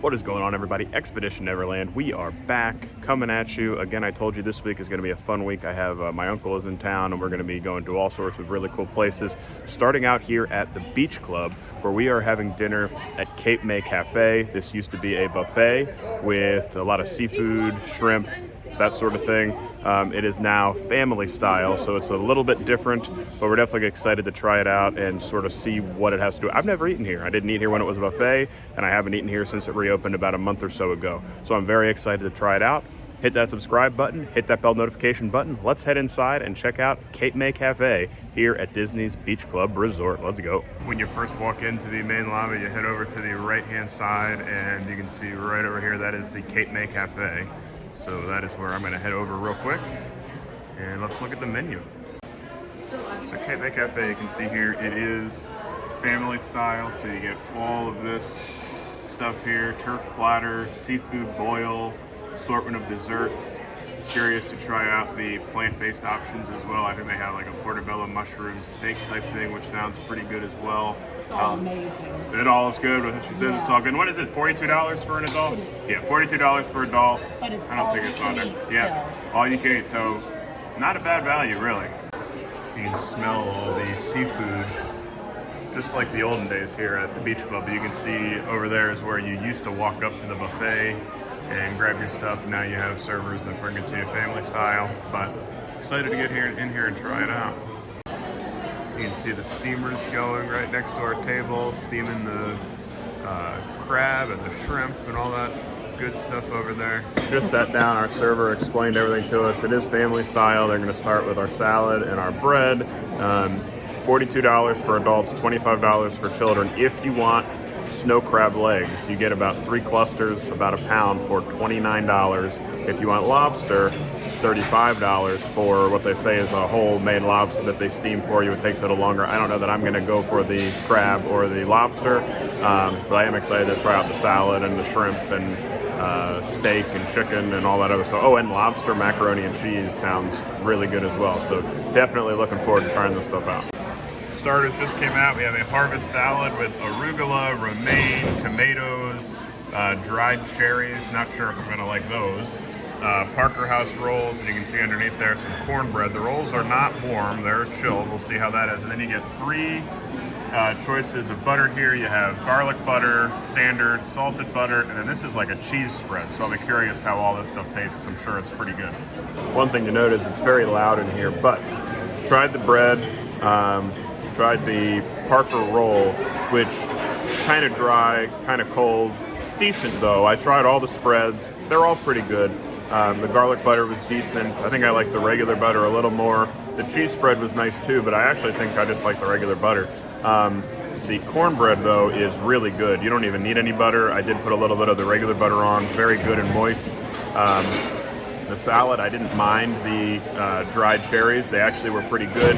What is going on, everybody? Expedition Neverland. We are back coming at you. Again, I told you this week is going to be a fun week. I have my uncle is in town and we're going to be going to all sorts of really cool places. Starting out here at the Beach Club, where we are having dinner at Cape May Cafe. This used to be a buffet with a lot of seafood, shrimp, that sort of thing. It is now family style, so it's a little bit different, but we're definitely excited to try it out and sort of see what it has to do. I've never eaten here. I didn't eat here when it was a buffet, and I haven't eaten here since it reopened about a month or so ago. So I'm very excited to try it out. Hit that subscribe button, hit that bell notification button. Let's head inside and check out Cape May Cafe here at Disney's Beach Club Resort. Let's go. When you first walk into the main lobby, you head over to the right-hand side, and you can see right over here, that is the Cape May Cafe. So that is where I'm going to head over real quick, and let's look at the menu. So Cape May Cafe, you can see here, it is family style, so you get all of this stuff here: turf platter, seafood boil, assortment of desserts. Curious to try out the plant-based options as well. I think they have like a portobello mushroom steak type thing, which sounds pretty good as well. It's all amazing. It all is good. What she says, it's all good. What is it? $42 for an adult? Yeah, $42 for adults. But it's I don't think it's on there. Yeah, all you can eat. So not a bad value, really. You can smell all the seafood, just like the olden days here at the Beach Club. You can see over there is where you used to walk up to the buffet and grab your stuff. Now you have servers that bring it to you family style. But excited to get in here and try it out. You can see the steamers going right next to our table, steaming the crab and the shrimp and all that good stuff over there. Just sat down, our server explained everything to us. It is family style. They're gonna start with our salad and our bread. $42 for adults, $25 for children. If you want snow crab legs, you get about 3 clusters, about a pound, for $29. If you want lobster, $35 for what they say is a whole made lobster that they steam for you. It takes a little longer. I don't know that I'm going to go for the crab or the lobster, but I am excited to try out the salad and the shrimp and steak and chicken and all that other stuff. Oh, and lobster macaroni and cheese sounds really good as well. So definitely looking forward to trying this stuff out. Starters just came out. We have a harvest salad with arugula, romaine, tomatoes, dried cherries. Not sure if I'm going to like those. Parker House rolls, and you can see underneath there some cornbread. The rolls are not warm, they're chilled. We'll see how that is. And then you get 3 choices of butter here. You have garlic butter, standard, salted butter, and then this is like a cheese spread. So I'll be curious how all this stuff tastes. I'm sure it's pretty good. One thing to note is it's very loud in here, but tried the bread, tried the Parker roll, which kind of dry, kind of cold, decent though. I tried all the spreads. They're all pretty good. The garlic butter was decent. I think I like the regular butter a little more. The cheese spread was nice too, but I actually think I just like the regular butter. The cornbread though is really good. You don't even need any butter. I did put a little bit of the regular butter on. Very good and moist. The salad, I didn't mind the dried cherries. They actually were pretty good.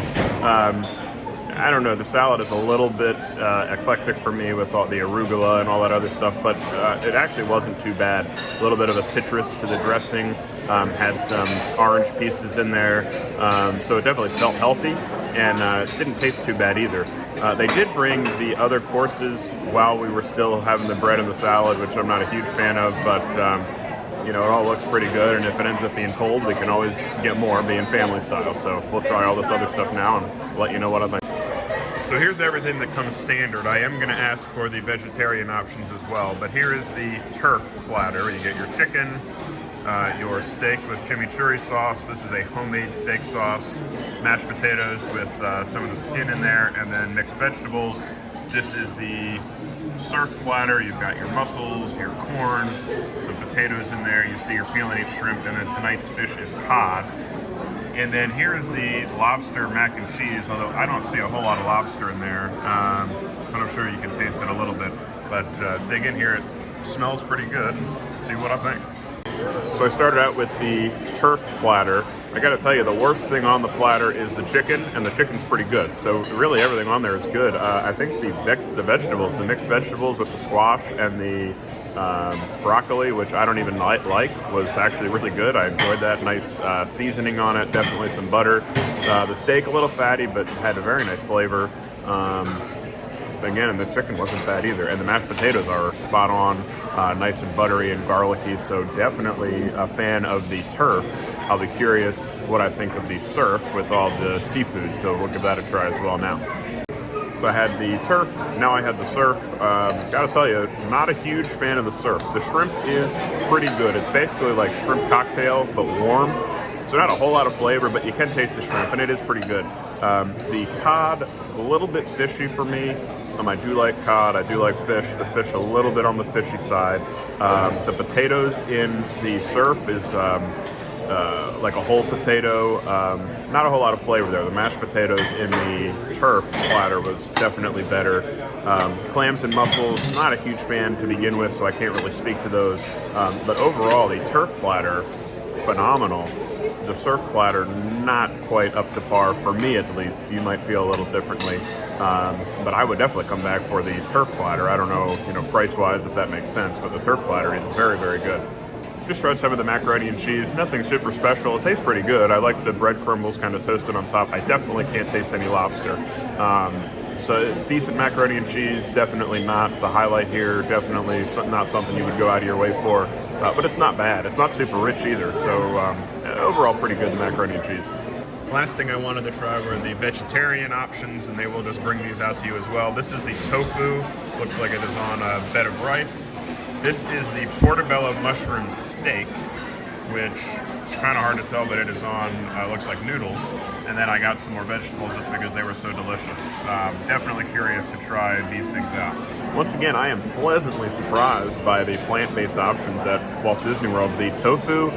I don't know, the salad is a little bit eclectic for me with all the arugula and all that other stuff, but it actually wasn't too bad. A little bit of a citrus to the dressing, had some orange pieces in there, so it definitely felt healthy, and it didn't taste too bad either. They did bring the other courses while we were still having the bread and the salad, which I'm not a huge fan of, but you know, it all looks pretty good, and if it ends up being cold, we can always get more, being family style. So we'll try all this other stuff now and let you know what I think. So here's everything that comes standard. I am going to ask for the vegetarian options as well, but here is the turf platter. You get your chicken, your steak with chimichurri sauce. This is a homemade steak sauce, mashed potatoes with some of the skin in there, and then mixed vegetables. This is the surf platter. You've got your mussels, your corn, some potatoes in there. You see your peel and eat shrimp, and then tonight's fish is cod. And then here is the lobster mac and cheese, although I don't see a whole lot of lobster in there, but I'm sure you can taste it a little bit. But dig in here, it smells pretty good. See what I think. So I started out with the turf platter. I gotta tell you, the worst thing on the platter is the chicken, and the chicken's pretty good. So really everything on there is good. I think the vegetables, the mixed vegetables with the squash and the broccoli, which I don't even like, was actually really good. I enjoyed that. Nice seasoning on it, definitely some butter. The steak a little fatty, but had a very nice flavor. again, the chicken wasn't bad either. And the mashed potatoes are spot on, nice and buttery and garlicky. So definitely a fan of the turf. I'll be curious what I think of the surf with all the seafood. So we'll give that a try as well now. So I had the turf, now I had the surf. Gotta tell you, not a huge fan of the surf. The shrimp is pretty good. It's basically like shrimp cocktail, but warm. So not a whole lot of flavor, but you can taste the shrimp, and it is pretty good. The cod, a little bit fishy for me. I do like cod, I do like fish. The fish a little bit on the fishy side. The potatoes in the surf is like a whole potato. Not a whole lot of flavor there. The mashed potatoes in the turf platter was definitely better. Clams and mussels, not a huge fan to begin with, so I can't really speak to those. But overall, the turf platter, phenomenal. The surf platter, not quite up to par for me at least. You might feel a little differently. But I would definitely come back for the turf platter. I don't know, price-wise if that makes sense, but the turf platter is very, very good. Just tried some of the macaroni and cheese. Nothing super special. It tastes pretty good. I like the bread crumbles kind of toasted on top. I definitely can't taste any lobster. So decent macaroni and cheese. Definitely not the highlight here. Definitely not something you would go out of your way for. But it's not bad. It's not super rich either. So overall, pretty good, the macaroni and cheese. Last thing I wanted to try were the vegetarian options, and they will just bring these out to you as well. This is the tofu. Looks like it is on a bed of rice. This is the portobello mushroom steak, which is kind of hard to tell, but it is on, looks like noodles. And then I got some more vegetables just because they were so delicious. Definitely curious to try these things out. Once again, I am pleasantly surprised by the plant-based options at Walt Disney World. The tofu,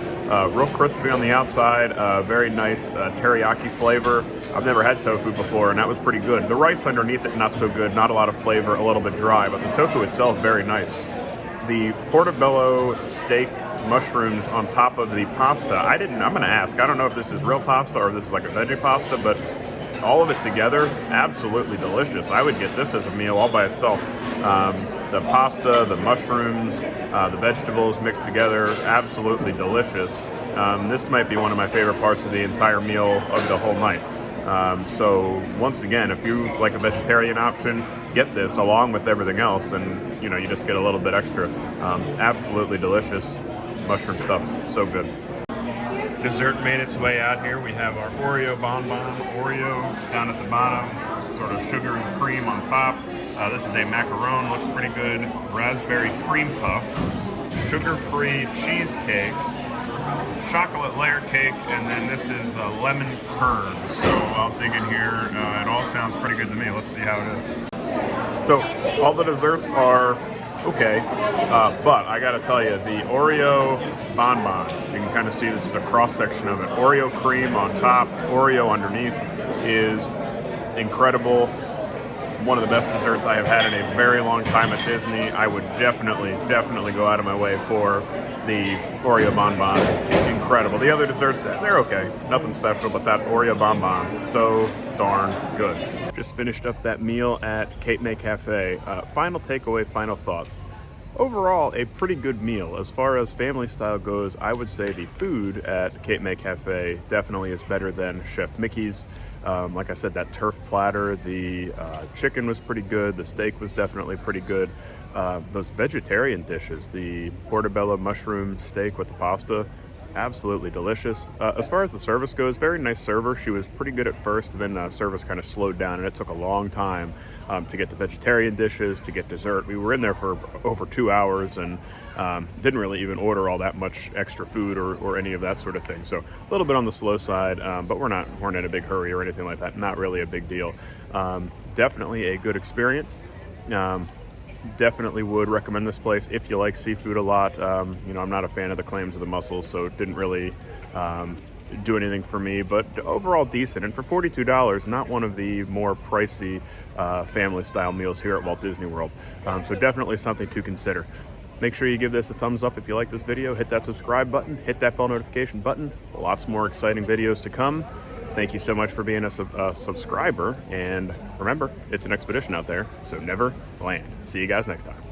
real crispy on the outside, very nice teriyaki flavor. I've never had tofu before, and that was pretty good. The rice underneath it, not so good, not a lot of flavor, a little bit dry, but the tofu itself, very nice. The portobello steak mushrooms on top of the pasta, I'm going to ask, I don't know if this is real pasta or if this is like a veggie pasta, but all of it together, absolutely delicious. I would get this as a meal all by itself. The pasta, the mushrooms, the vegetables mixed together, absolutely delicious. This might be one of my favorite parts of the entire meal of the whole night. So once again, if you like a vegetarian option, get this along with everything else, and you just get a little bit extra. Absolutely delicious mushroom stuff, so good. Dessert made its way out here. We have our Oreo bonbon, Oreo down at the bottom, sort of sugar and cream on top. This is a macaron, looks pretty good. Raspberry cream puff, sugar-free cheesecake, chocolate layer cake, and then this is lemon curd. So I'll dig in here. It all sounds pretty good to me. Let's see how it is. So all the desserts are okay, but I gotta tell you, the Oreo bonbon, you can kind of see this is a cross-section of it. Oreo cream on top, Oreo underneath, is incredible. One of the best desserts I have had in a very long time at Disney. I would definitely go out of my way for the Oreo bonbon. Incredible. The other desserts, they're okay. Nothing special, but that Oreo bonbon, so darn good. Just finished up that meal at Cape May Cafe. Final takeaway, final thoughts. Overall, a pretty good meal. As far as family style goes, I would say the food at Cape May Cafe definitely is better than Chef Mickey's. Like I said, that turf platter, the chicken was pretty good, the steak was definitely pretty good. Those vegetarian dishes, the portobello mushroom steak with the pasta, absolutely delicious. As far as the service goes, very nice server. She was pretty good at first, and then service kind of slowed down, and it took a long time to get the vegetarian dishes, to get dessert. We were in there for over 2 hours and didn't really even order all that much extra food or any of that sort of thing. So a little bit on the slow side, but weren't in a big hurry or anything like that. Not really a big deal. Definitely a good experience. Definitely would recommend this place if you like seafood a lot. I'm not a fan of the clams or the mussels, so it didn't really do anything for me, but overall decent. And for $42, not one of the more pricey family style meals here at Walt Disney World. So definitely something to consider. Make sure you give this a thumbs up if you like this video. Hit that subscribe button, hit that bell notification button. Lots more exciting videos to come. Thank you so much for being a subscriber, and remember, it's an expedition out there, so never land. See you guys next time.